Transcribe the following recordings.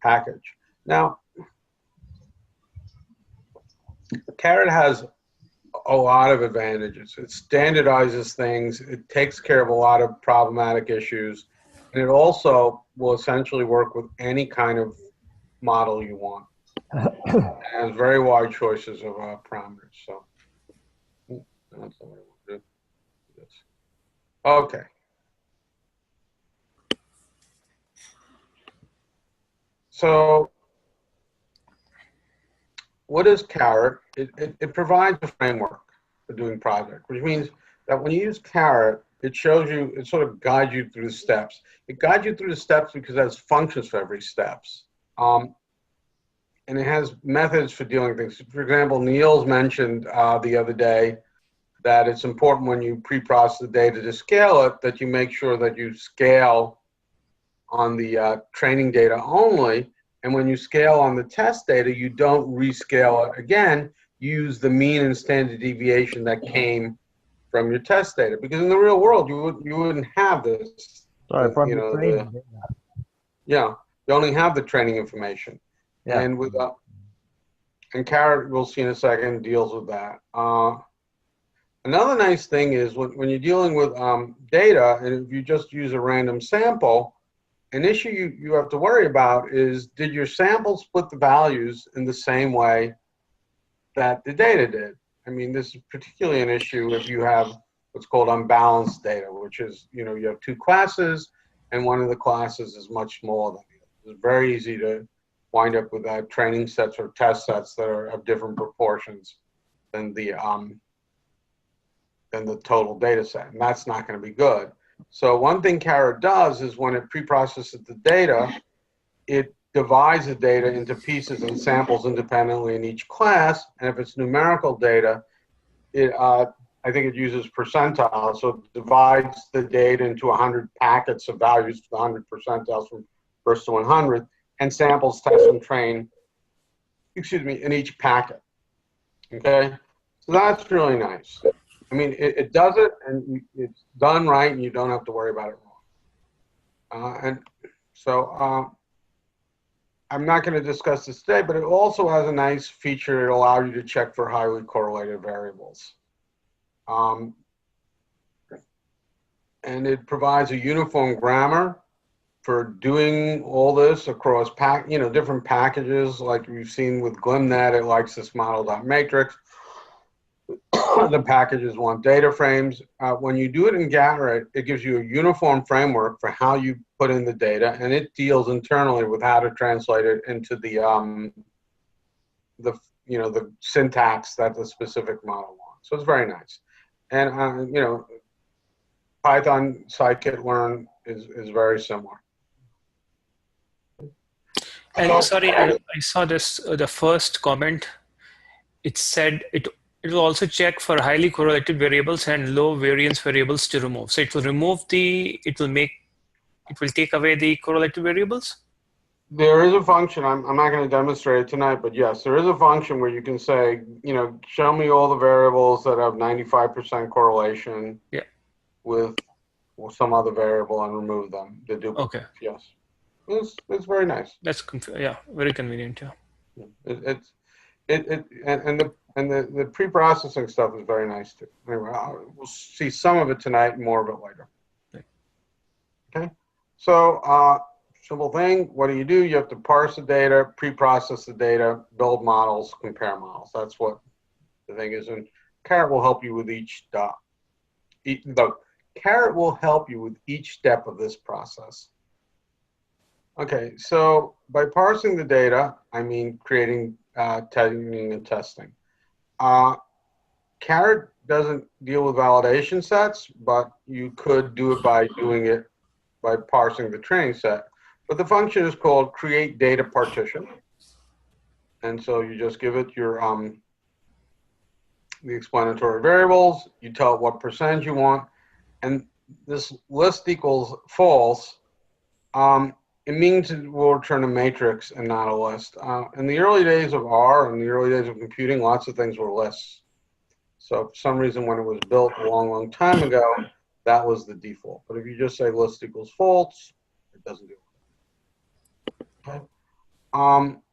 package. Now, Caret has a lot of advantages. It standardizes things, it takes care of a lot of problematic issues, and it also will essentially work with any kind of model you want. It has very wide choices of parameters. So that's what I want to do. Okay. So what is Caret? It provides a framework for doing projects, which means that when you use Caret, it shows you, it sort of guides you through the steps. It guides you through the steps because it has functions for every steps. And it has methods for dealing with things. For example, Niels mentioned the other day that it's important when you pre-process the data to scale it, that you make sure that you scale on the training data only. And when you scale on the test data, you don't rescale it again. You use the mean and standard deviation that came from your test data. Because in the real world, you wouldn't have this. Sorry, from the training data. Yeah, you only have the training information. Yeah. And with and Caret, we'll see in a second, deals with that. Another nice thing is when you're dealing with data, and if you just use a random sample, an issue you have to worry about is, did your sample split the values in the same way that the data did? I mean, this is particularly an issue if you have what's called unbalanced data, which is, you have two classes, and one of the classes is much smaller than the other. It's very easy to wind up with training sets or test sets that are of different proportions than the total data set, and that's not going to be good. So one thing Caret does is when it pre-processes the data, it divides the data into pieces and samples independently in each class, and if it's numerical data, I think it uses percentiles, so it divides the data into 100 packets of values, 100 percentiles from 1st to 100, and samples, test, and train, in each packet. Okay, so that's really nice. I mean, it does it, and it's done right, and you don't have to worry about it wrong. And so I'm not going to discuss this today, but it also has a nice feature that allows you to check for highly correlated variables. And it provides a uniform grammar for doing all this across different packages, like we've seen with GlimNet. It likes this model.matrix. The packages want data frames. When you do it in Caret, it gives you a uniform framework for how you put in the data, and it deals internally with how to translate it into the syntax that the specific model wants. So it's very nice. And Python scikit-learn is very similar. And sorry, I saw this, the first comment. It said it will also check for highly correlated variables and low variance variables to remove. So it will remove it will take away the correlated variables? There is a function, I'm not going to demonstrate it tonight, but yes, there is a function where you can say, show me all the variables that have 95% correlation with some other variable and remove them. The duplicates. Okay. Yes. It's very nice. That's very convenient. Yeah. And the pre-processing stuff is very nice too. Anyway, we'll see some of it tonight and more of it later. Okay. So simple thing. What do? You have to parse the data, pre-process the data, build models, compare models. That's what the thing is. And Caret will help you with each step. Caret will help you with each step of this process. Okay, so by parsing the data, I mean creating, tagging, and testing. Caret doesn't deal with validation sets, but you could do it by parsing the training set. But the function is called create data partition. And so you just give it your the explanatory variables, you tell it what percentage you want, and this list equals false. It means it will return a matrix and not a list. In the early days of R, in the early days of computing, lots of things were lists. So for some reason, when it was built a long, long time ago, that was the default. But if you just say list equals false, it doesn't do it. Okay.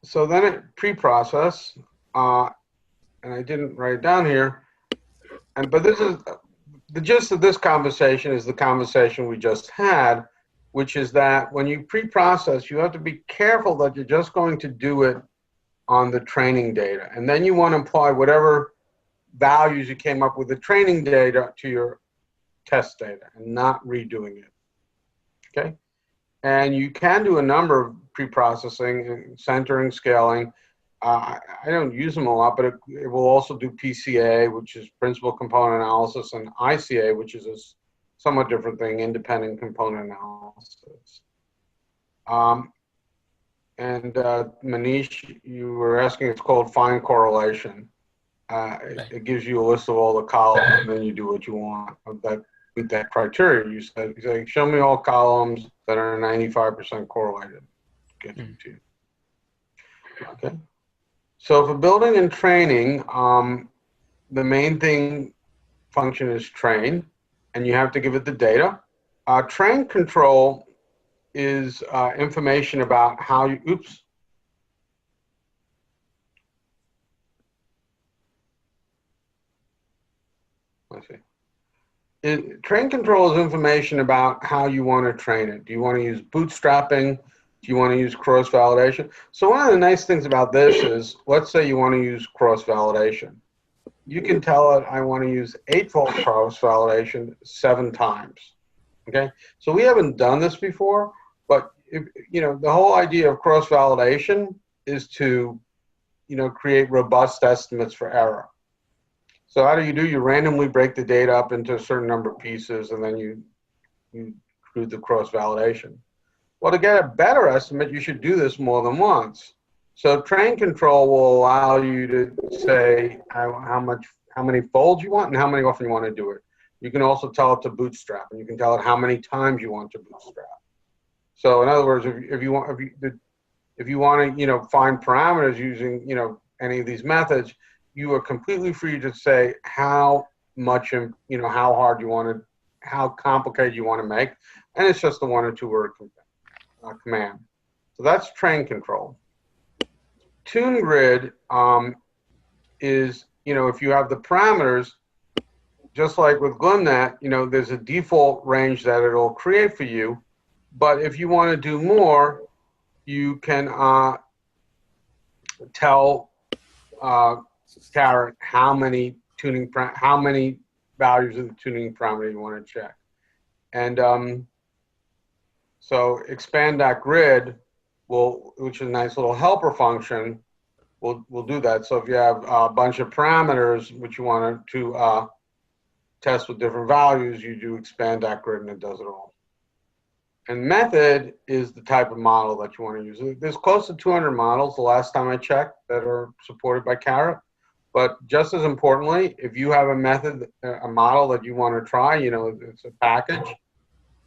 So then it pre-process, and I didn't write it down here, but this is the gist of this conversation is the conversation we just had, which is that when you pre-process, you have to be careful that you're just going to do it on the training data. And then you want to apply whatever values you came up with the training data to your test data and not redoing it, okay? And you can do a number of pre-processing, centering, scaling. I don't use them a lot, but it will also do PCA, which is principal component analysis, and ICA, which is a somewhat different thing, independent component analysis. Manish, you were asking, it's called fine correlation. It gives you a list of all the columns, and then you do what you want with that criteria. You say, show me all columns that are 95% correlated. Get them to you. Okay. So for building and training, the main function is train, and you have to give it the data. Train control is information about how you, let's see. Train control is information about how you want to train it. Do you want to use bootstrapping? Do you want to use cross-validation? So one of the nice things about this is, let's say you want to use cross-validation. You can tell it, I want to use 8-fold cross-validation 7 times, okay? So we haven't done this before, but the whole idea of cross-validation is to, create robust estimates for error. So how do? You randomly break the data up into a certain number of pieces, and then you do the cross-validation. Well, to get a better estimate, you should do this more than once. So train control will allow you to say how many folds you want and how many often you want to do it. You can also tell it to bootstrap, and you can tell it how many times you want to bootstrap. So in other words, if you want to find parameters using any of these methods, you are completely free to say how much how hard you want to, how complicated you want to make, and it's just a 1 or 2 word command. So that's train control. Tune grid is, if you have the parameters, just like with GlimNet, there's a default range that it'll create for you. But if you want to do more, you can tell Caret how many values of the tuning parameter you want to check. And so expand.grid which is a nice little helper function, will do that. So if you have a bunch of parameters which you want to test with different values, you do expand.grid and it does it all. And method is the type of model that you want to use. There's close to 200 models the last time I checked that are supported by Caret. But just as importantly, if you have a method, a model that you want to try, it's a package.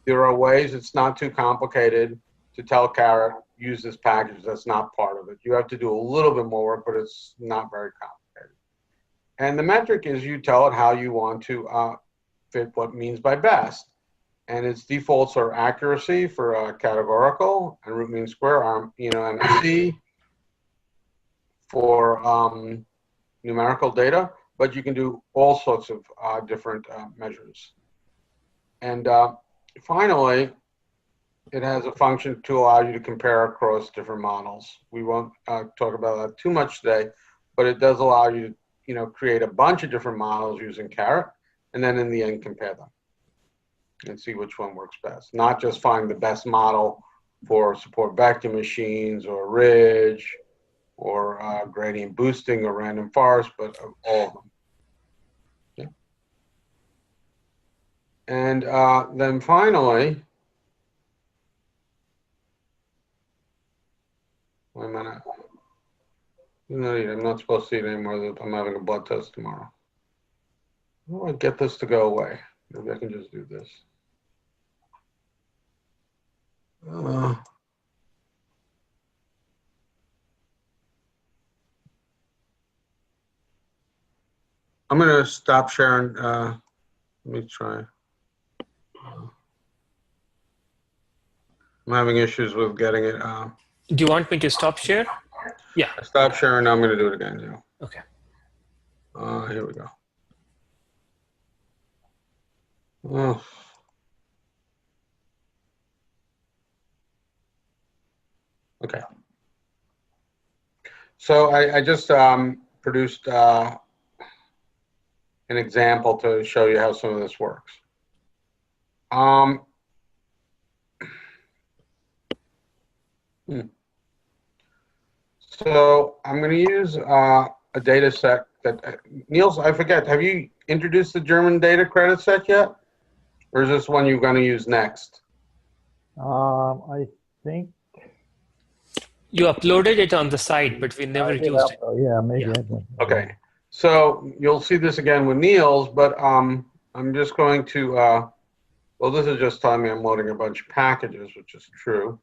There are ways, it's not too complicated to tell Caret, use this package. That's not part of it. You have to do a little bit more work, but it's not very complicated. And the metric is you tell it how you want to fit what means by best. And its defaults are accuracy for categorical and root mean square, MSE for numerical data, but you can do all sorts of different measures. And finally, it has a function to allow you to compare across different models. We won't talk about that too much today, but it does allow you to create a bunch of different models using Caret, and then in the end compare them and see which one works best. Not just find the best model for support vector machines or ridge or gradient boosting or random forest, but all of them. Okay. And then finally, wait a minute. No, I'm not supposed to see it anymore. I'm having a blood test tomorrow. How do I get this to go away? Maybe I can just do this. I'm going to stop sharing. Let me try. I'm having issues with getting it. Do you want me to stop share? Yeah. I stopped sharing. Now I'm going to do it again. Yeah. Okay. Here we go. Oh. Okay. So I just produced an example to show you how some of this works. So I'm going to use a data set that, Niels, I forget, have you introduced the German data credit set yet? Or is this one you're going to use next? I think you uploaded it on the site, but we never used it. Yeah, maybe. Yeah. I did. Okay. So you'll see this again with Niels, but I'm just going to, well, this is just telling me I'm loading a bunch of packages, which is true.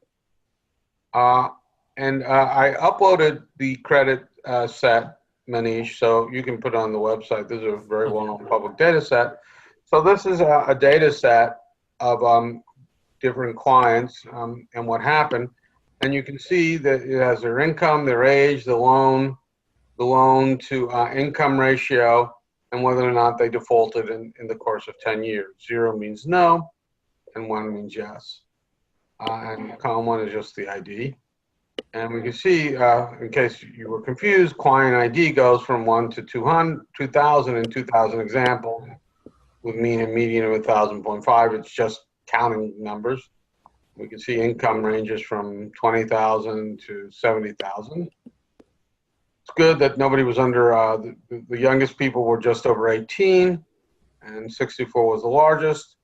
And I uploaded the credit set, Manish, so you can put it on the website. This is a very well-known public data set. So this is a data set of different clients and what happened. And you can see that it has their income, their age, the loan to income ratio, and whether or not they defaulted in the course of 10 years. 0 means no, and 1 means yes. And column 1 is just the ID. And we can see, in case you were confused, client ID goes from 1 to 200, 2,000 and 2,000 examples with mean and median of 1,000.5. It's just counting numbers. We can see income ranges from 20,000 to 70,000. It's good that nobody was under, the youngest people were just over 18, and 64 was the largest.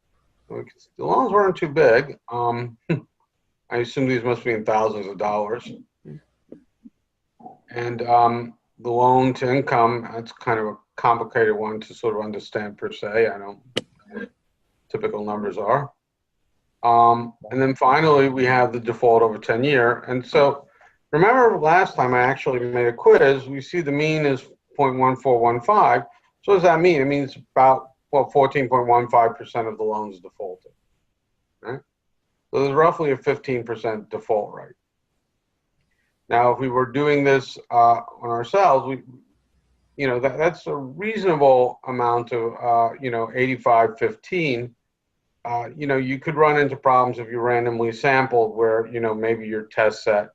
The loans weren't too big. I assume these must be in thousands of dollars. And the loan to income, that's kind of a complicated one to sort of understand per se. I don't know what typical numbers are. And then finally, we have the default over 10 year. And so remember last time I actually made a quiz, we see the mean is 0.1415. So what does that mean? It means about, well, 14.15% of the loans defaulted, right? So there's roughly a 15% default rate. Now, if we were doing this on ourselves, that's a reasonable amount of, 85-15. You could run into problems if you randomly sampled where, maybe your test set,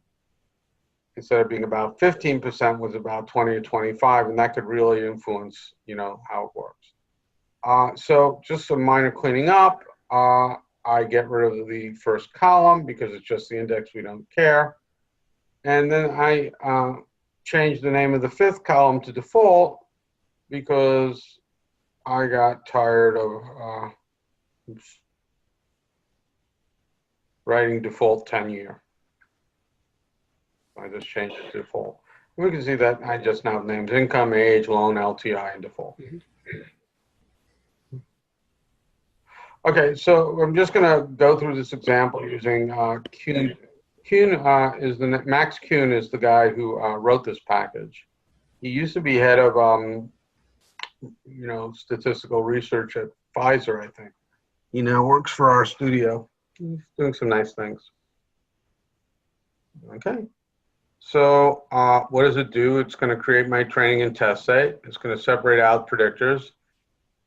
instead of being about 15%, was about 20 or 25, and that could really influence, how it works. So just some minor cleaning up. I get rid of the first column because it's just the index, we don't care. And then I changed the name of the fifth column to default because I got tired of writing default 10 year. I just changed it to default. We can see that I just now named income, age, loan, LTI, and default. Okay, so I'm just going to go through this example using Kuhn. Max Kuhn is the guy who wrote this package. He used to be head of, statistical research at Pfizer, I think. He now works for our studio. He's doing some nice things. Okay. So what does it do? It's going to create my training and test set. It's going to separate out predictors.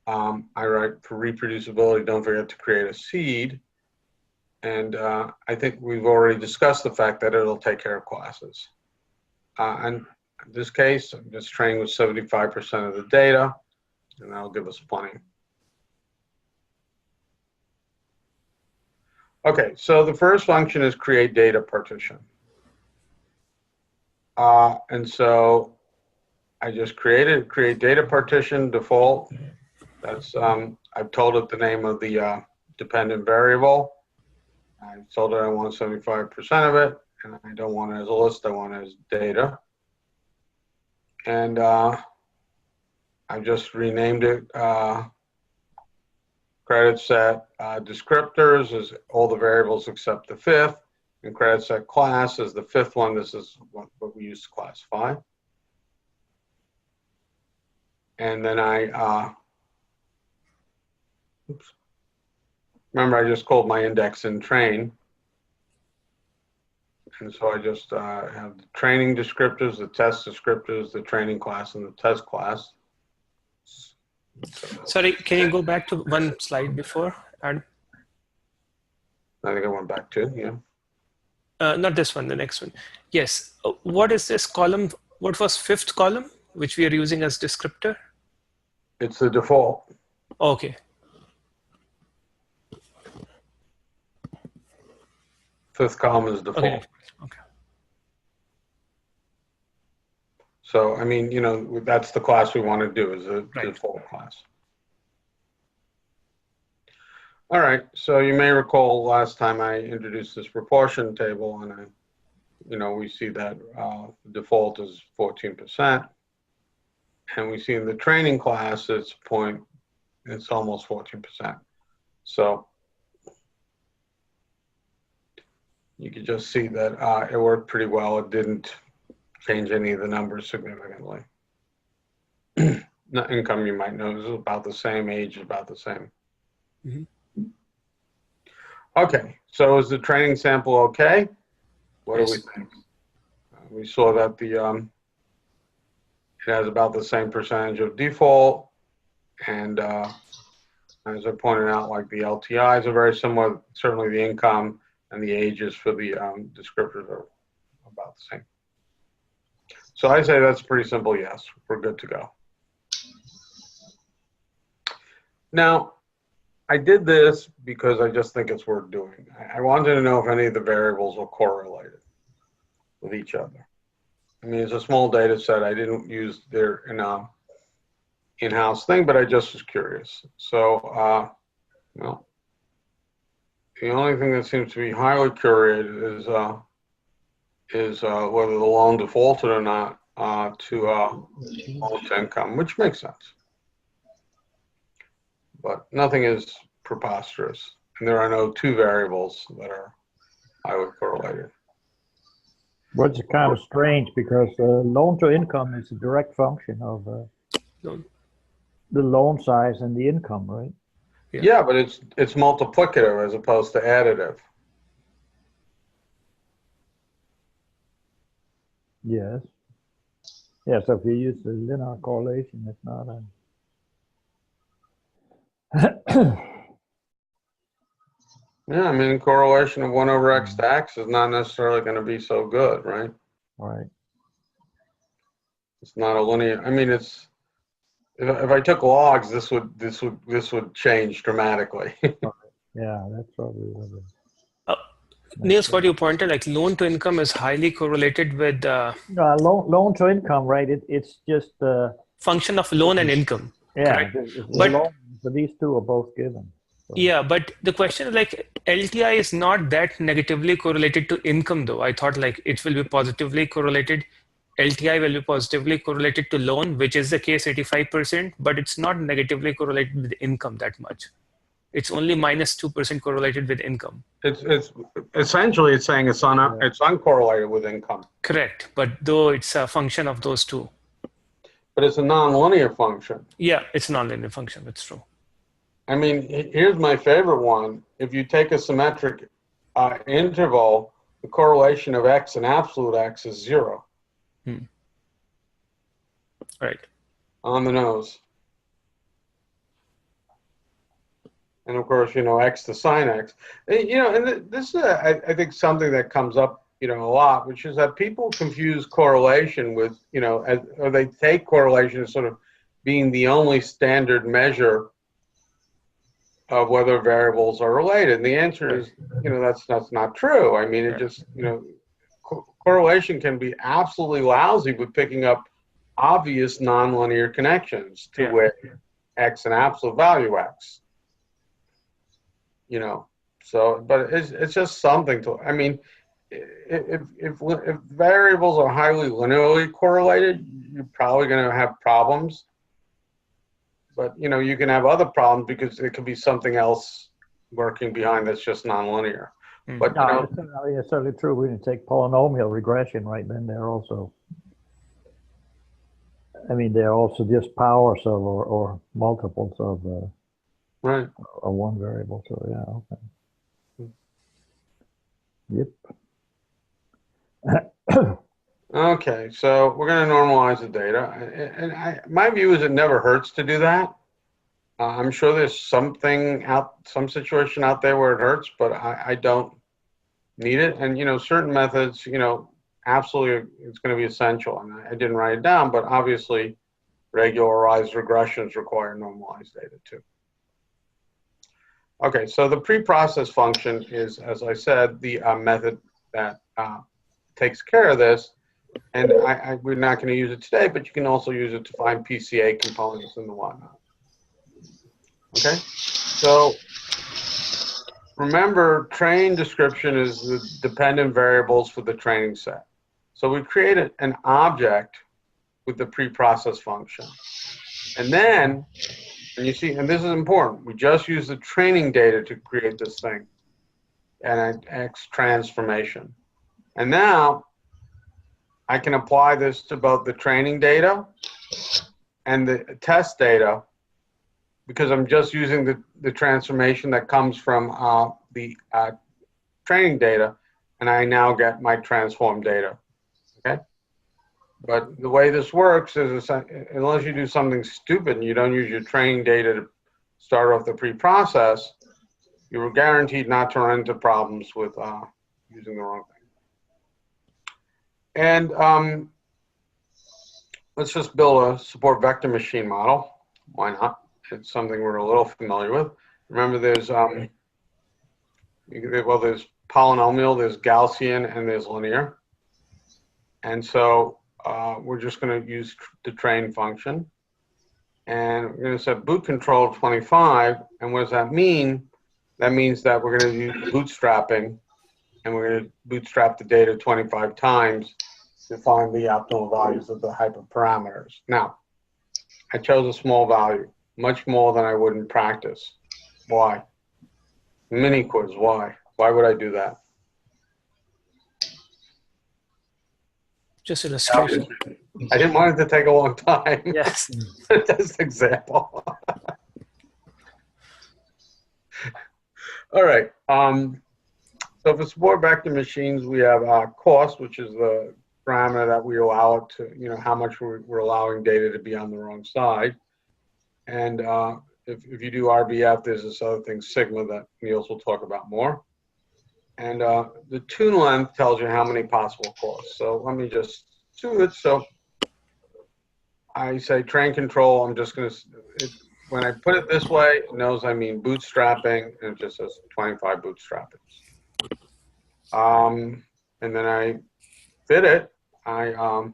I write for reproducibility, don't forget to create a seed. And I think we've already discussed the fact that it'll take care of classes. And in this case, I'm just training with 75% of the data, and that'll give us plenty. Okay, so the first function is create data partition. And so I just create data partition default. That's, I've told it the name of the dependent variable. I told it I want 75% of it, and I don't want it as a list, I want it as data. And I just renamed it credit set descriptors is all the variables except the fifth, and credit set class is the fifth one. This is what we use to classify. And then remember, I just called my index in train. And so I just have the training descriptors, the test descriptors, the training class, and the test class. Sorry, can you go back to one slide before? And I think I went back to, yeah. not this one, the next one. Yes. What is this column? What was fifth column, which we are using as descriptor? It's the default. Okay. Fifth column is default. Okay. Okay. So, I mean, you know, that's the class we want to do, is a Right. default class. All right, so you may recall last time I introduced this proportion table, and you know, we see that default is 14%, and we see in the training class it's almost 14%. So you can just see that it worked pretty well. It didn't change any of the numbers significantly. Net income, you might know, is about the same, age is about the same. Mm-hmm. Okay, so is the training sample okay? What do we think? We saw that the it has about the same percentage of default, and as I pointed out, like the LTIs are very similar. Certainly, the income and the ages for the descriptors are about the same. So I say that's pretty simple. Yes, we're good to go. Now, I did this because I just think it's worth doing. I wanted to know if any of the variables were correlated with each other. I mean, it's a small data set. I didn't use their in-house thing, but I just was curious. So, well, the only thing that seems to be highly correlated is whether the loan defaulted or not to loan to income, which makes sense. But nothing is preposterous, and there are no two variables that are highly correlated. Which is kind of strange because loan to income is a direct function of the loan size and the income, right? Yeah, but it's multiplicative as opposed to additive. Yes. Yeah, so if you use the linear correlation, it's not a... Yeah, I mean, correlation of 1 over x to x is not necessarily going to be so good, right? Right. It's not a linear. I mean, it's if I took logs, this would change dramatically. Yeah, that's probably what it is. Niels, what you pointed, like loan to income is highly correlated with loan to income, right? It's just function of loan and income. Yeah, but loan, so these two are both given. So. Yeah, but the question is like LTI is not that negatively correlated to income though. I thought like it will be positively correlated. LTI will be positively correlated to loan, which is the case 85%, but it's not negatively correlated with income that much. It's only minus 2% correlated with income. It's essentially it's saying it's uncorrelated with income. Correct, but though it's a function of those two. But it's a nonlinear function. Yeah, it's a nonlinear function. That's true. I mean, here's my favorite one. If you take a symmetric interval, the correlation of x and absolute x is 0. Right. On the nose. And of course, you know, x to sine x. You know, and this is, I think, something that comes up, you know, a lot, which is that people confuse correlation with, you know, or they take correlation as sort of being the only standard measure of whether variables are related. And the answer is, you know, that's not true. I mean, it just, you know, correlation can be absolutely lousy with picking up obvious nonlinear connections to where x and absolute value x. You know, so, but it's just something to, I mean, if variables are highly linearly correlated, you're probably going to have problems. But, you know, you can have other problems because it could be something else working behind that's just nonlinear. But, you know, it's certainly true. We can take polynomial regression, right? Then they're also, I mean, they're also just powers of or multiples of right. Of one variable. So, yeah, okay. Yep. Okay, so we're going to normalize the data. And my view is it never hurts to do that. I'm sure there's some situation out there where it hurts, but I don't need it. And, certain methods, absolutely it's going to be essential. And I didn't write it down, but obviously regularized regressions require normalized data too. Okay, so the preprocess function is, as I said, the method that takes care of this. And we're not going to use it today, but you can also use it to find PCA components and the whatnot. Okay, so remember, train description is the dependent variables for the training set. So we created an object with the preprocess function. And then, and you see, and this is important, we just use the training data to create this thing, and an X transformation. And now, I can apply this to both the training data and the test data because I'm just using the transformation that comes from the training data, and I now get my transformed data, okay? But the way this works is, unless you do something stupid and you don't use your training data to start off the pre-process, you're guaranteed not to run into problems with using the wrong thing. And let's just build a support vector machine model. Why not? It's something we're a little familiar with. Remember, there's there's polynomial, there's Gaussian, and there's linear. And so we're just going to use the train function. And we're going to set boot control 25. And what does that mean? That means that we're going to use bootstrapping, and we're going to bootstrap the data 25 times to find the optimal values of the hyperparameters. Now, I chose a small value, much more than I would in practice. Why? Mini quiz, why? Why would I do that? Just illustration. I didn't want it to take a long time. Yes. Just example. All right. So for support vector machines, we have cost, which is the parameter that we allow it to, how much we're allowing data to be on the wrong side. And if you do RBF, there's this other thing, sigma, that Niels will talk about more. And the tune length tells you how many possible costs. So let me just do it. So I say train control. I'm just going to, when I put it this way, it knows I mean bootstrapping, and it just says 25 bootstrapping. And then I fit it. I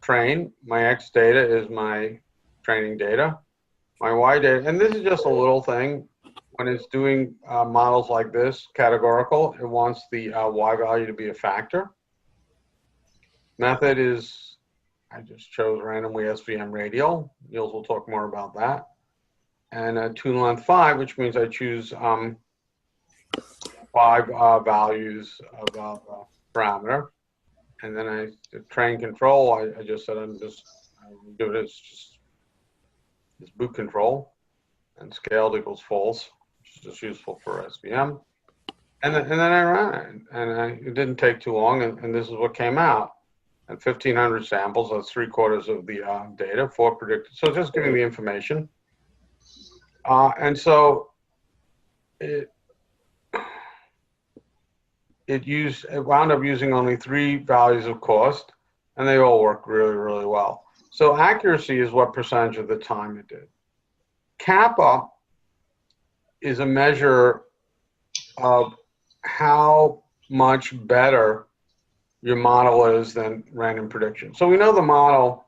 train. My X data is my training data. My Y data, and this is just a little thing. When it's doing models like this, categorical, it wants the Y value to be a factor. Method is, I just chose randomly SVM radial. Niels will talk more about that. And tune length 5, which means I choose 5 values of parameter. And then I train control, I just said I do it as just boot control, and scaled equals false, which is just useful for SVM. And then I ran it, and it didn't take too long, and this is what came out. And 1,500 samples, that's 3/4 of the data, 4 predicted. So just giving the information. And so it wound up using only 3 values of cost, and they all work really, really well. So accuracy is what percentage of the time it did. Kappa is a measure of how much better your model is than random prediction. So we know the model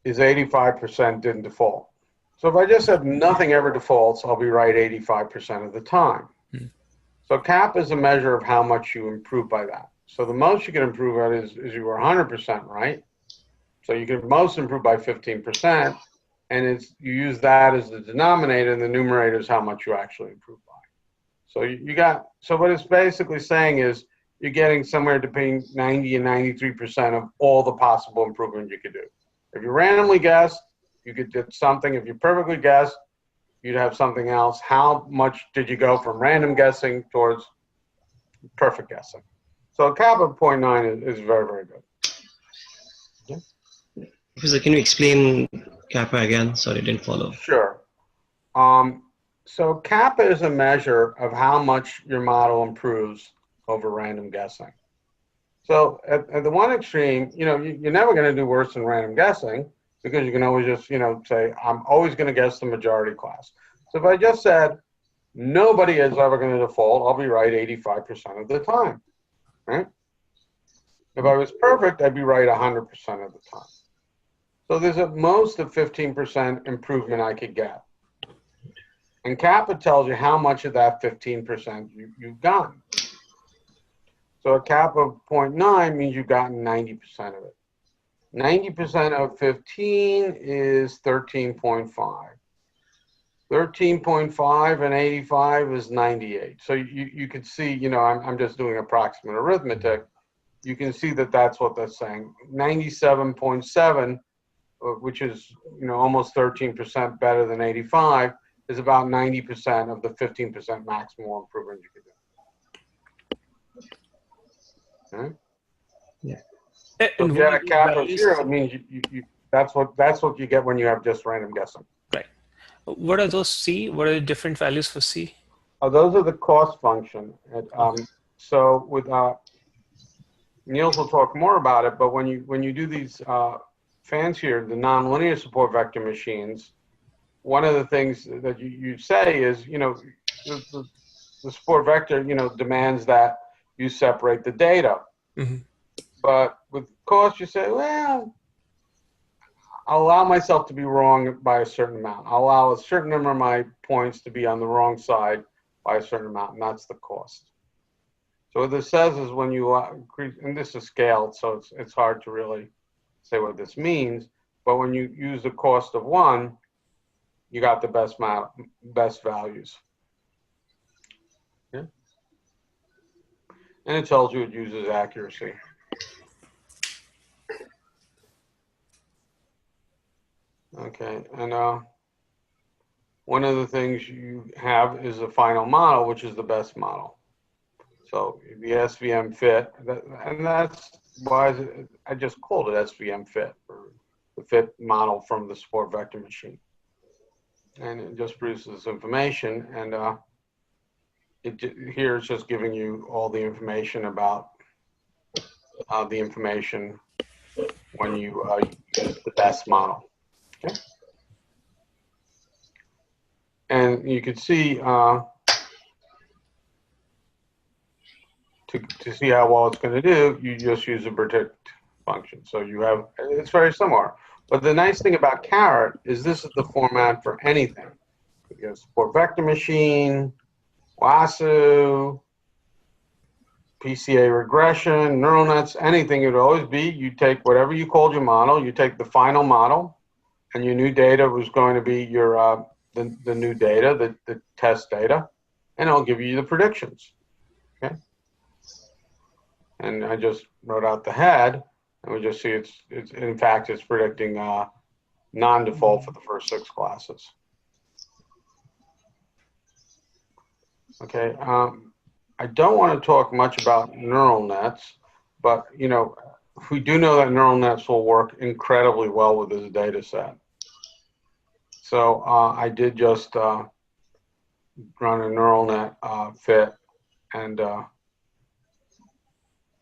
is 85% didn't default. So if I just said nothing ever defaults, I'll be right 85% of the time. So CAP is a measure of how much you improve by that. So the most you can improve at is you were 100% right. So you can most improve by 15%, and you use that as the denominator, and the numerator is how much you actually improve by. So so what it's basically saying is you're getting somewhere between 90 and 93% of all the possible improvement you could do. If you randomly guessed, you could get something. If you perfectly guessed, you'd have something else. How much did you go from random guessing towards perfect guessing? So a kappa of 0.9 is very, very good. Okay. Professor, can you explain kappa again? Sorry, I didn't follow. Sure. So kappa is a measure of how much your model improves over random guessing. So at the one extreme, you're never going to do worse than random guessing, because you can always just, say, I'm always going to guess the majority class. So if I just said, nobody is ever going to default, I'll be right 85% of the time, right? If I was perfect, I'd be right 100% of the time. So there's at most a 15% improvement I could get. And kappa tells you how much of that 15% you've gotten. So a kappa of 0.9 means you've gotten 90% of it. 90% of 15 is 13.5. 13.5 and 85 is 98. So you could see, I'm just doing approximate arithmetic. You can see that that's what that's saying. 97.7, which is, almost 13% better than 85, is about 90% of the 15% maximal improvement you could do. Okay? Yeah. So if you had a kappa of 0, it means that's what you get when you have just random guessing. Right. What are those C? What are the different values for C? Oh, those are the cost function. So with Niels will talk more about it, but when you do these fancier, the nonlinear support vector machines, one of the things that you say is, the support vector, demands that you separate the data. Mm-hmm. But with cost, you say, well, I'll allow myself to be wrong by a certain amount. I'll allow a certain number of my points to be on the wrong side by a certain amount, and that's the cost. So what this says is when you increase, and this is scaled, so it's hard to really say what this means, but when you use the cost of 1, you got the best values. Okay? And it tells you it uses accuracy. Okay, and one of the things you have is a final model, which is the best model. So the Svm Fit, and that's why I just called it Svm Fit, or the fit model from the support vector machine. And it just produces information, and here it's just giving you all the information about the information when you use the best model. Okay. And you can see to see how well it's going to do, you just use a predict function. So it's very similar. But the nice thing about Caret is this is the format for anything. You have support vector machine, WASU, PCA regression, neural nets, anything. It would always be, you take whatever you called your model, you take the final model, and your new data was going to be your the new data, the test data, and it'll give you the predictions. Okay. And I just wrote out the head, and we just see it's in fact it's predicting non-default for the first 6 classes. Okay. I don't want to talk much about neural nets, but we do know that neural nets will work incredibly well with this data set. So I did just run a neural net fit, and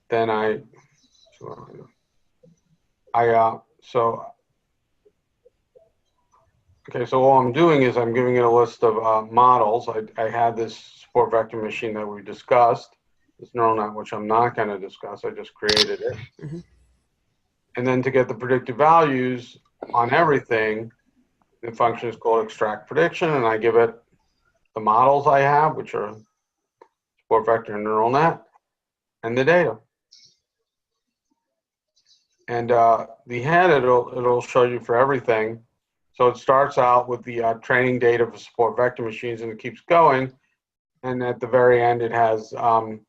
then so all I'm doing is I'm giving it a list of models. I had this support vector machine that we discussed, this neural net, which I'm not going to discuss. I just created it. Mm-hmm. And then to get the predictive values on everything, the function is called extract prediction, and I give it the models I have, which are support vector and neural net, and the data. And the head, it'll show you for everything. So it starts out with the training data for support vector machines, and it keeps going. And at the very end, it has the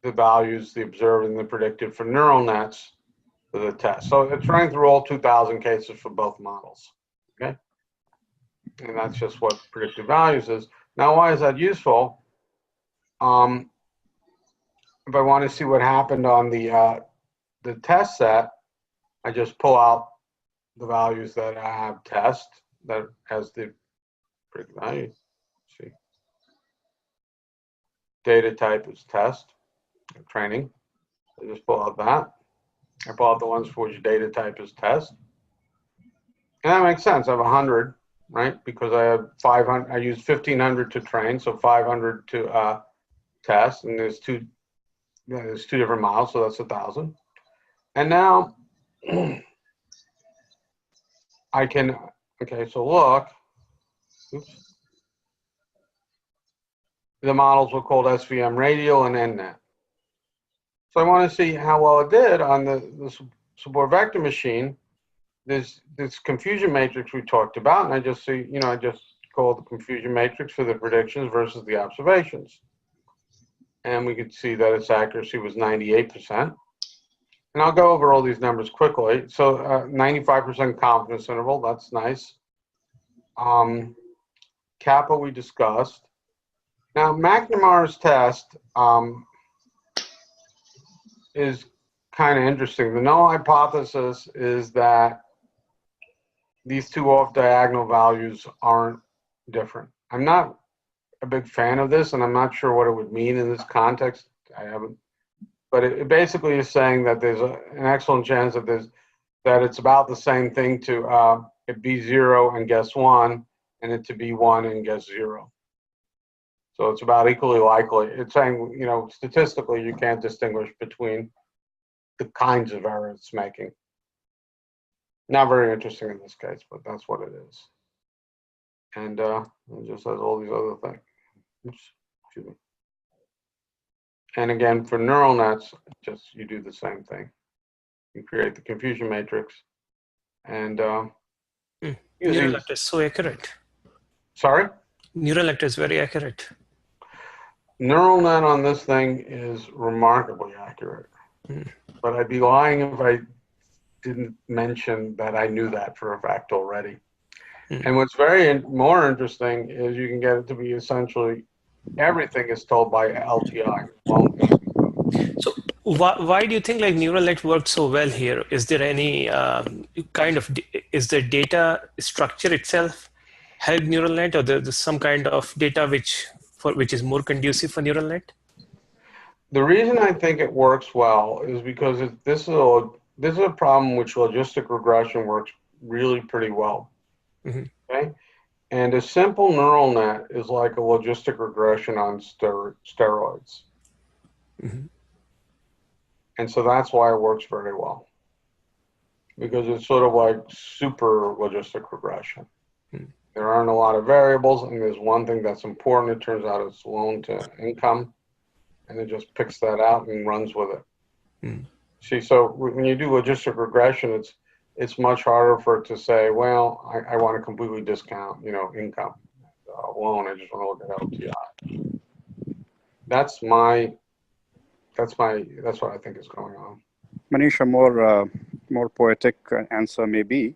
values, the observed and the predicted for neural nets for the test. So it's running through all 2,000 cases for both models. Okay, and that's just what predictive values is. Now, why is that useful? if I want to see what happened on the test set, I just pull out the values that I have test that has the value. See, data type is test, training. I just pull out that. I pull out the ones for which data type is test. And that makes sense. I have 100, right? Because I have 500. I use 1,500 to train, so 500 to test, and there's two different models, so that's 1,000. And now I can. Okay, so look. Oops. The models were called SVM radial and NNet. So I want to see how well it did on the support vector machine. This confusion matrix we talked about, and I just see, I just call the confusion matrix for the predictions versus the observations. And we could see that its accuracy was 98%. And I'll go over all these numbers quickly. So 95% confidence interval, that's nice. Kappa we discussed. Now, Mcnamara's test is kind of interesting. The null hypothesis is that these two off-diagonal values aren't different. I'm not a big fan of this, and I'm not sure what it would mean in this context. I haven't, but it basically is saying that there's an excellent chance that it's about the same thing to it be 0 and guess 1, and it to be 1 and guess 0. So it's about equally likely. It's saying, statistically, you can't distinguish between the kinds of errors it's making. Not very interesting in this case, but that's what it is. And it just has all these other things. Oops, excuse me. And again, for neural nets, just you do the same thing. You create the confusion matrix, and neural net is so accurate. Sorry? Neural net is very accurate. Neural net on this thing is remarkably accurate. But I'd be lying if I didn't mention that I knew that for a fact already. And what's more interesting is you can get it to be essentially everything is told by LTI. So why do you think neural net worked so well here? Is there any is the data structure itself help neural net, or there's some kind of data which is more conducive for neural net? The reason I think it works well is because this is a problem which logistic regression works really pretty well. Okay, and a simple neural net is like a logistic regression on steroids. And so that's why it works very well, because it's sort of like super logistic regression. There aren't a lot of variables, and there's one thing that's important. It turns out it's loan to income, and it just picks that out and runs with it. See, so when you do logistic regression, it's much harder for it to say, well, I want to completely discount, income, loan. I just want to look at LTI. That's what I think is going on. Manish, a more poetic answer may be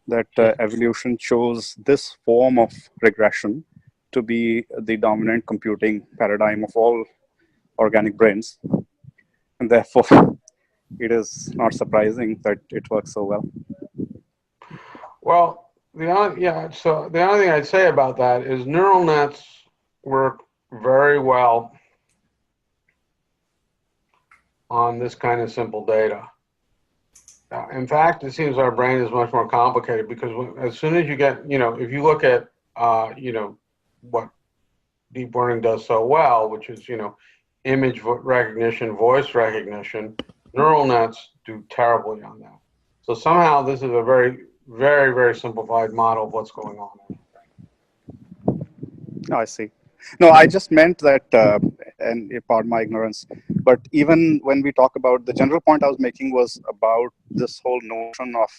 that evolution chose this form of regression to be the dominant computing paradigm of all organic brains, and therefore it is not surprising that it works so well. Well, the only thing I'd say about that is neural nets work very well on this kind of simple data. In fact, it seems our brain is much more complicated, because as soon as you get, if you look at, what deep learning does so well, which is, image recognition, voice recognition, neural nets do terribly on that. So somehow this is a very, very, very simplified model of what's going on. Oh, I see. No, I just meant that, and pardon my ignorance, but even when we talk about the general point I was making was about this whole notion of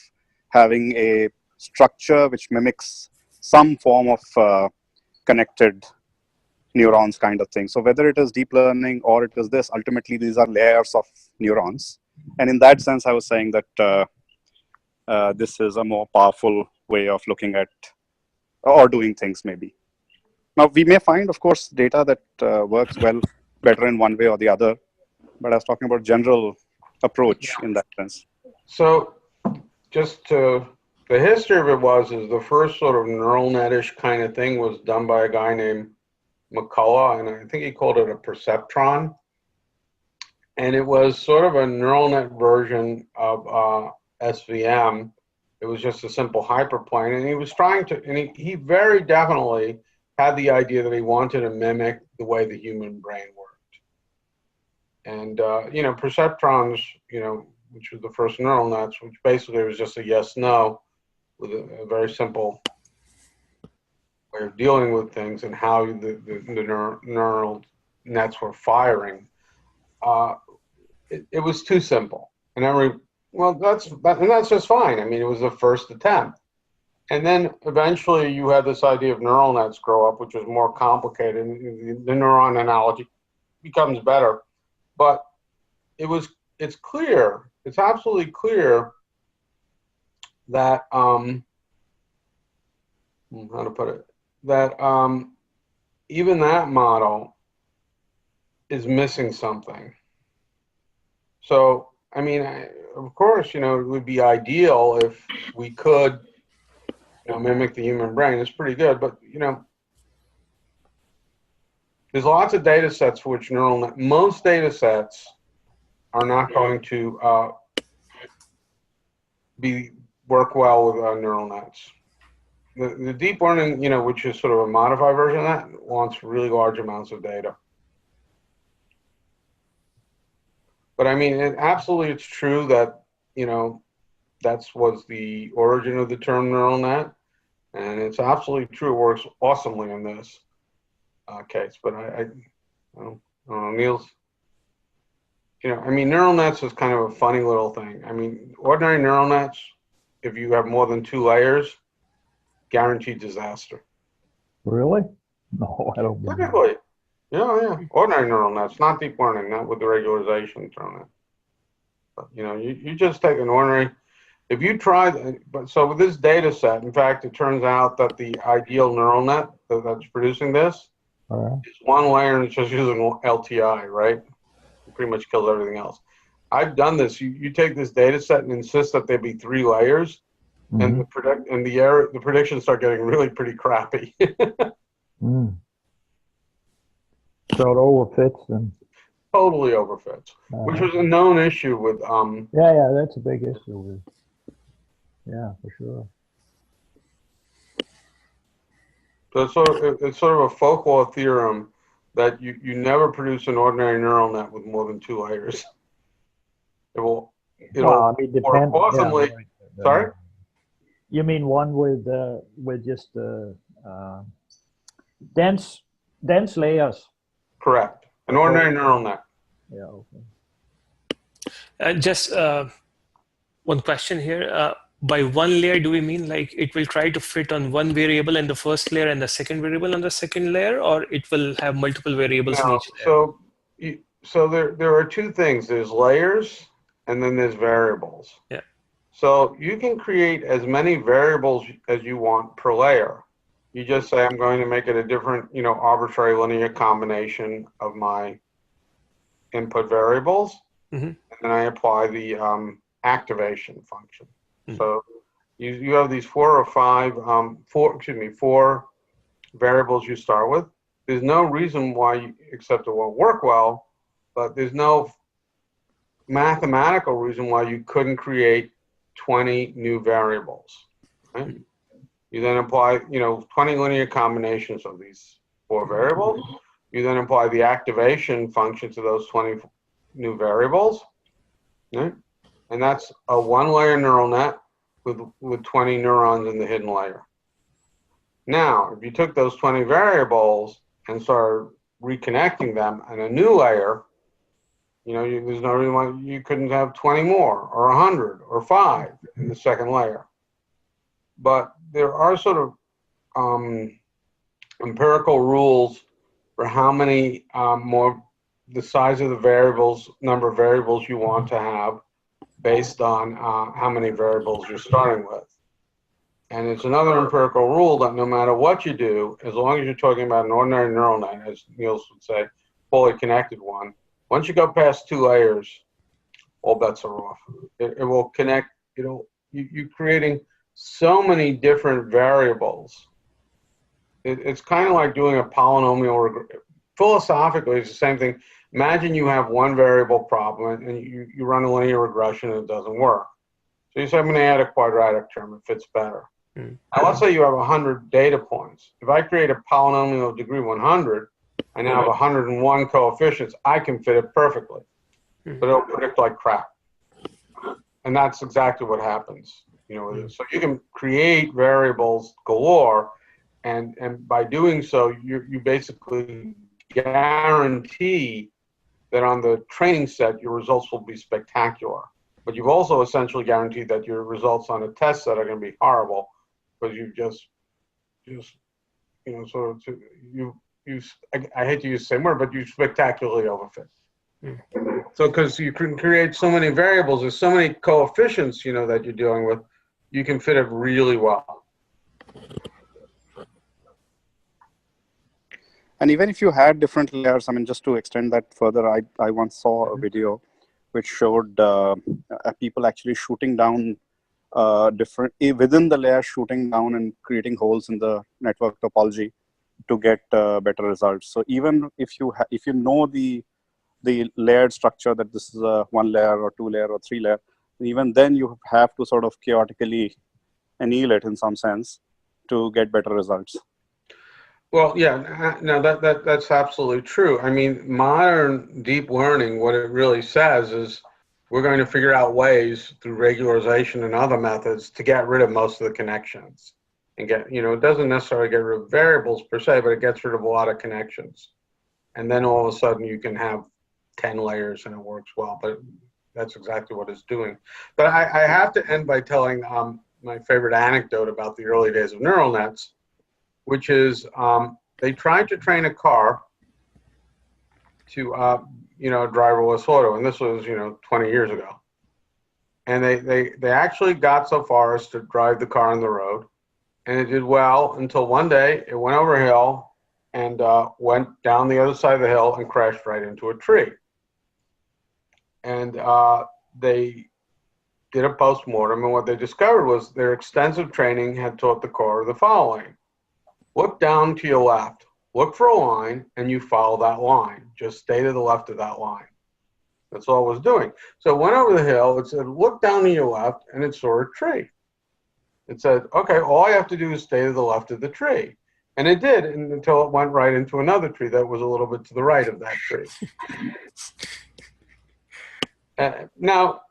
having a structure which mimics some form of connected neurons kind of thing. So whether it is deep learning or it is this, ultimately these are layers of neurons. And in that sense, I was saying that this is a more powerful way of looking at or doing things maybe. Now, we may find, of course, data that works well better in one way or the other. but I was talking about general approach in that sense. So just to, the history of it is the first sort of neural net-ish kind of thing was done by a guy named McCullough, and I think he called it a perceptron. And it was sort of a neural net version of SVM. It was just a simple hyperplane, and he was trying to, and he very definitely had the idea that he wanted to mimic the way the human brain worked. And, you know, perceptrons, you know, which was the first neural nets, which basically was just a yes-no with a very simple way of dealing with things and how the neural nets were firing. It was too simple. And well, that's just fine. I mean, it was the first attempt. And then eventually you had this idea of neural nets grow up, which was more complicated. The neuron analogy becomes better. But it's clear, it's absolutely clear that, how to put it, that even that model is missing something. So, I mean, of course, you know, it would be ideal if we could, you know, mimic the human brain. It's pretty good, but, you know, there's lots of data sets for which most data sets are not going to work well with neural nets. The deep learning, you know, which is sort of a modified version of that, wants really large amounts of data. But I mean, absolutely, it's true that, you know, was the origin of the term neural net, and it's absolutely true. It works awesomely in this case. But I don't know, Niels. You know, I mean, neural nets is kind of a funny little thing. I mean, ordinary neural nets, if you have more than 2 layers, guaranteed disaster. Really? No, I don't believe Typically. Yeah. Ordinary neural nets, not deep learning, not with the regularization neural net. But, you know, you just take an ordinary, if you try, so with this data set, in fact, it turns out that the ideal neural net that's producing this is 1 layer and it's just using LTI, right? It pretty much kills everything else. I've done this. You take this data set and insist that there be 3 layers, and the predictions start getting really pretty crappy. So it overfits and totally overfits, which was a known issue with yeah, that's a big issue with, yeah, for sure. So it's sort of a folklore theorem that you never produce an ordinary neural net with more than 2 layers. Well, I mean, depends. Awesomely, yeah, right. Sorry? You mean one with just dense layers? Correct. An ordinary neural net. Yeah. Okay. Just one question here. By 1 layer, do we mean like it will try to fit on 1 variable in the first layer and the second variable on the second layer, or it will have multiple variables in each layer? So there are 2 things. There's layers and then there's variables. Yeah. So you can create as many variables as you want per layer. You just say, I'm going to make it a different, you know, arbitrary linear combination of my input variables. And then I apply the activation function. So you have these 4 or 5, 4 variables you start with. There's no reason why, except it won't work well, but there's no mathematical reason why you couldn't create 20 new variables. Right? You then apply, you know, 20 linear combinations of these 4 variables. You then apply the activation function to those 20 new variables. Right? And that's a 1-layer neural net with 20 neurons in the hidden layer. Now, if you took those 20 variables and started reconnecting them in a new layer, you know, there's no reason why you couldn't have 20 more or 100 or 5 in the second layer. But there are sort of empirical rules for how many the size of the variables, number of variables you want to have based on how many variables you're starting with. And it's another empirical rule that no matter what you do, as long as you're talking about an ordinary neural net, as Niels would say, fully connected one, Once you go past 2 layers, all bets are off. It will connect, you're creating so many different variables. It's kind of like doing a polynomial. Philosophically, it's the same thing. Imagine you have one variable problem and you run a linear regression and it doesn't work. So you say, I'm going to add a quadratic term, it fits better. Now let's say you have 100 data points. If I create a polynomial of degree 100, I now have 101 coefficients. I can fit it perfectly, but it'll predict like crap. And that's exactly what happens. So you can create variables galore, and by doing so, you basically guarantee that on the training set, your results will be spectacular. But you've also essentially guaranteed that your results on a test set are going to be horrible, because you've just sort of, I hate to use the same word, but you spectacularly overfit. So because you can create so many variables, there's so many coefficients, that you're dealing with, you can fit it really well. And even if you had different layers, I mean, just to extend that further, I once saw a video which showed people actually shooting down within the layer, shooting down and creating holes in the network topology to get better results. So even if you know the layered structure, that this is a 1 layer or 2 layer or 3 layer, even then you have to sort of chaotically annihilate in some sense to get better results. Well, yeah, no, that's absolutely true. I mean, modern deep learning, what it really says is we're going to figure out ways through regularization and other methods to get rid of most of the connections. And it doesn't necessarily get rid of variables per se, but it gets rid of a lot of connections. And then all of a sudden you can have 10 layers and it works well, but that's exactly what it's doing. But I have to end by telling my favorite anecdote about the early days of neural nets, which is they tried to train a car to, driverless auto, and this was, 20 years ago. And they actually got so far as to drive the car on the road, and it did well until one day it went over a hill and went down the other side of the hill and crashed right into a tree. And they did a post-mortem, and what they discovered was their extensive training had taught the car the following. Look down to your left, look for a line, and you follow that line. Just stay to the left of that line. That's all it was doing. So it went over the hill, it said, look down to your left, and it saw a tree. It said, okay, all I have to do is stay to the left of the tree. And it did until it went right into another tree that was a little bit to the right of that tree. Now,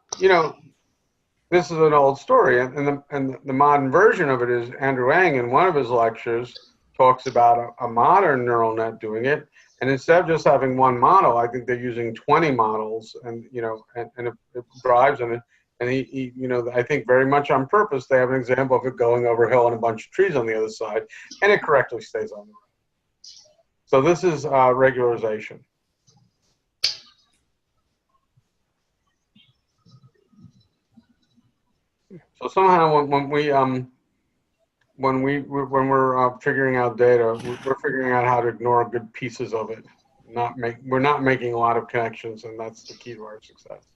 this is an old story, and the modern version of it is Andrew Ng in one of his lectures talks about a modern neural net doing it, and instead of just having one model, I think they're using 20 models, and and it drives, and he I think very much on purpose they have an example of it going over a hill and a bunch of trees on the other side, and it correctly stays on the road. So this is regularization. So somehow when we're figuring out data, we're figuring out how to ignore good pieces of it. We're not making a lot of connections, and that's the key to our success.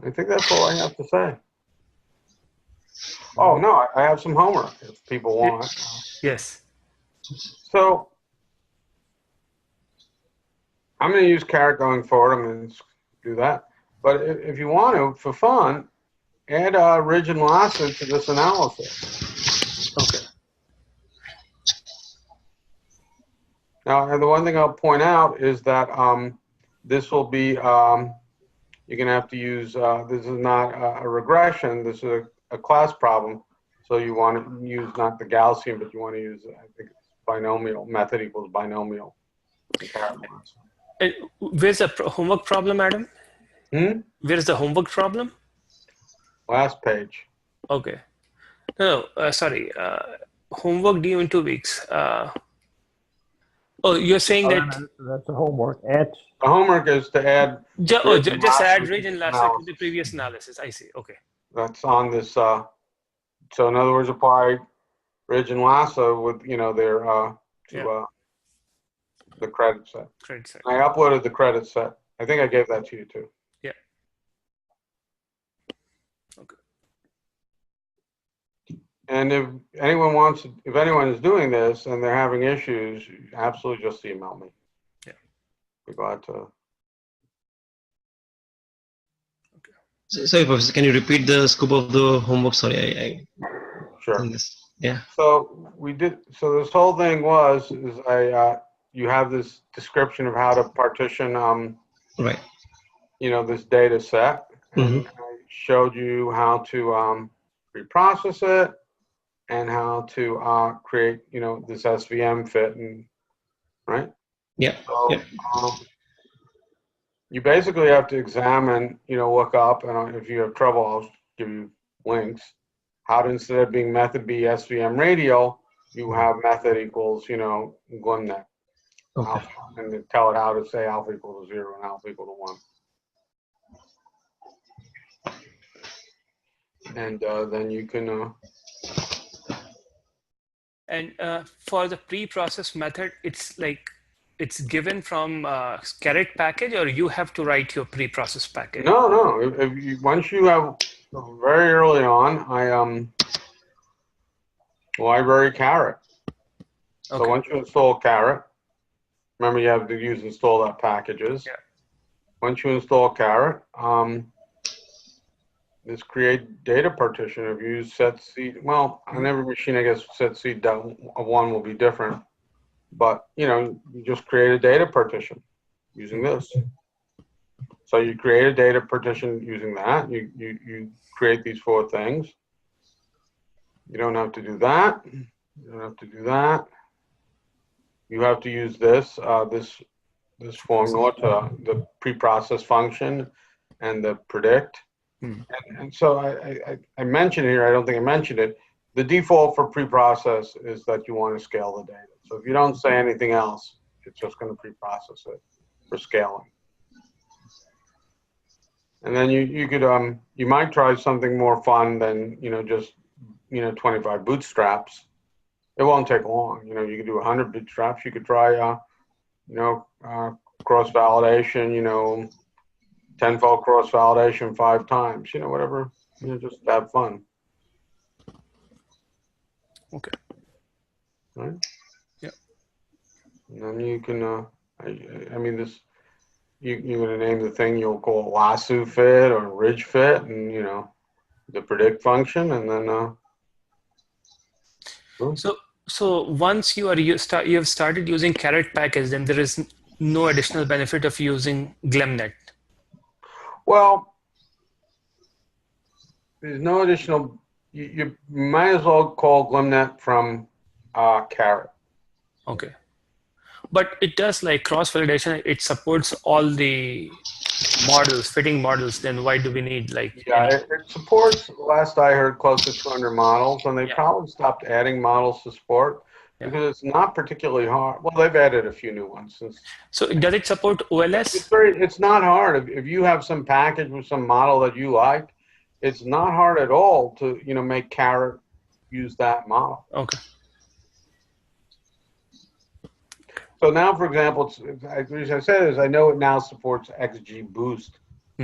I think that's all I have to say. Oh no, I have some homework if people want. Yes. So I'm going to use Caret going forward. I'm going to do that. But if you want to, for fun, add ridge and lossage to this analysis. Okay. Now, and the one thing I'll point out is that this will be, you're going to have to use, this is not a regression, this is a class problem. So you want to use not the Gaussian, but you want to use, I think, binomial, method equals binomial. Where's the homework problem, Adam? Where's the homework problem? Last page. Okay. No, sorry. Homework due in 2 weeks. Oh, you're saying that... That's the homework. The homework is to add... just add ridge and lasso to the previous analysis. I see. Okay. That's on this so in other words, apply Ridge and Lasso with, their, the credit set. Credit set. I uploaded the credit set. I think I gave that to you too. Yeah. Okay. And if anyone is doing this and they're having issues, absolutely just email me. Yeah. Be glad to. Okay. Sorry, Professor, can you repeat the scope of the homework? Sorry, Sure. Yeah. So this whole thing is you have this description of how to partition, Right. this data set, and I showed you how to reprocess it and how to create, this SVM fit, and right. Yeah. So you basically have to examine, look up, and if you have trouble, I'll give you links. How to, instead of being method B SVM radial, you have method equals, glmnet. Okay. Alpha, and then tell it how to say alpha equal to 0 and alpha equal to 1. And then you can. And for the pre-process method, it's given from Caret package, or you have to write your pre-process package? No. Once you have, very early on, library Caret. So Okay. once you install Caret, remember you have to use install packages. Yeah. Once you install Caret, this create data partition. If you use set C, well, on every machine, I guess set C.1 will be different, but you just create a data partition using this. So you create a data partition using that. You create these 4 things. You don't have to do that. You don't have to do that. You have to use this formula to the preprocess function and the predict. And so I mentioned here, I don't think I mentioned it, the default for preprocess is that you want to scale the data. So if you don't say anything else, it's just going to preprocess it for scaling. And then you could you might try something more fun than just 25 bootstraps. It won't take long. You could do 100 bootstraps. You could try cross validation. 10-fold cross validation 5 times. Whatever. Just have fun. Okay. Right. Yeah. And then you can. I mean this. You're going to name the thing, you'll call it lasso fit or ridge fit, and the predict function, and then. So once you have started using Caret package, then there is no additional benefit of using glmnet. Well, there's no additional. You might as well call glmnet from Caret. Okay. But it does like cross validation. It supports all the models, fitting models. Then why do we need like? Yeah, it supports. Last I heard, close to 200 models, and they probably stopped adding models to support because it's not particularly hard. Well, they've added a few new ones since. So does it support OLS? It's not hard if you have some package with some model that you like. It's not hard at all to make Caret use that model. Okay. So now, for example, the reason I say this, I know it now supports XGBoost,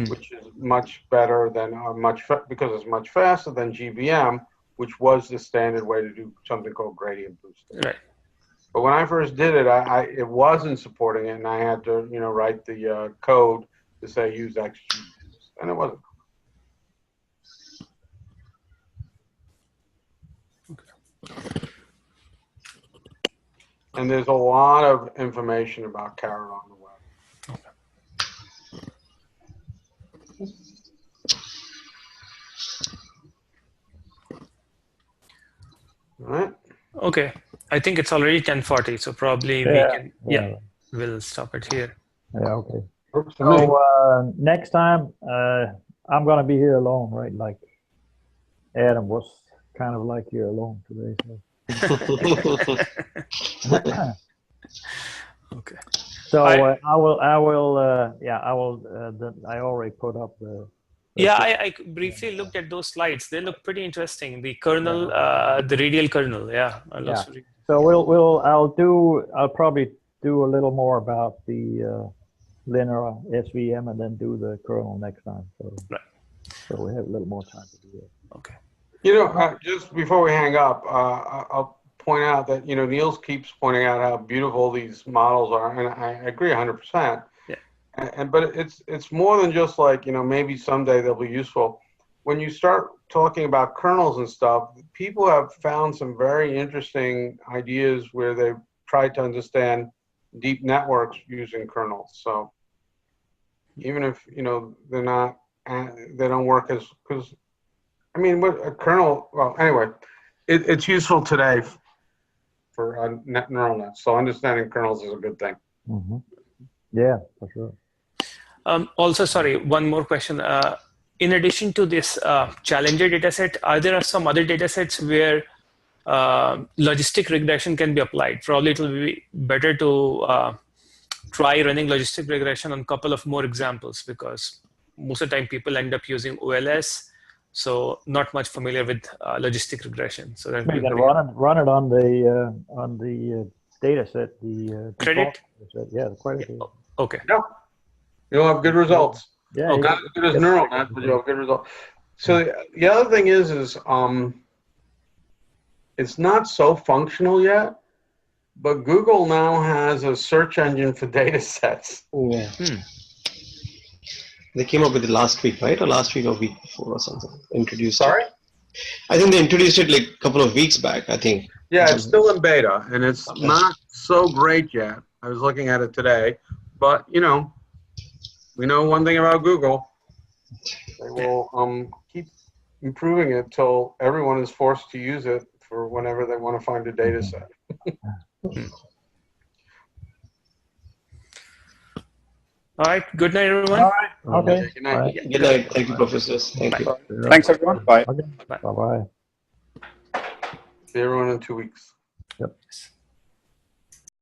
which is much better than because it's much faster than GBM, which was the standard way to do something called gradient boosting. Right. But when I first did it, it wasn't supporting it, and I had to write the code to say use XGBoost, and it wasn't. Okay. And there's a lot of information about Caret on the web. Okay. All right. Okay. I think it's already 10:40, so probably we'll stop it here. Yeah, okay. So next time, I'm going to be here alone, right? Like Adam was kind of like here alone today. So. Okay. So I will. I already put up the Yeah, I briefly looked at those slides. They look pretty interesting. The kernel, the radial kernel. Yeah, I'll also read. So I'll probably do a little more about the linear SVM and then do the kernel next time. So, so we have a little more time to do it. Okay. You know, just before we hang up, I'll point out that, you know, Niels keeps pointing out how beautiful these models are, and I agree 100%. Yeah. But it's more than just like, you know, maybe someday they'll be useful. When you start talking about kernels and stuff, people have found some very interesting ideas where they've tried to understand deep networks using kernels. So even if, you know, they're not, they don't work as, because, I mean, what a kernel, well, anyway, it's useful today for neural nets. So understanding kernels is a good thing. Mm-hmm. Yeah, for sure. Also, sorry, one more question. In addition to this Challenger dataset, are there some other datasets where logistic regression can be applied? Probably it will be better to try running logistic regression on a couple of more examples, because most of the time people end up using OLS, so not much familiar with logistic regression. So that you can run it on the dataset, the Caret. Yeah, the Caret. Okay. Yeah. You'll have good results. Yeah, not as good as neural nets, but you'll have good results. So the other thing is it's not so functional yet, but Google now has a search engine for data sets. Yeah. They came up with it last week, right? Or last week or week before or something. Introduced Sorry? it. I think they introduced it like a couple of weeks back, I think. Yeah, it's still in beta, and it's not so great yet. I was looking at it today, but, you know, we know one thing about Google. They will keep improving it till everyone is forced to use it for whenever they want to find a data set. All right. Good night, everyone. All right. Okay. Good night. Good night. Thank you, professors. Thank you. Thanks, everyone. Bye. Okay. Bye-bye. See everyone in 2 weeks. Yep.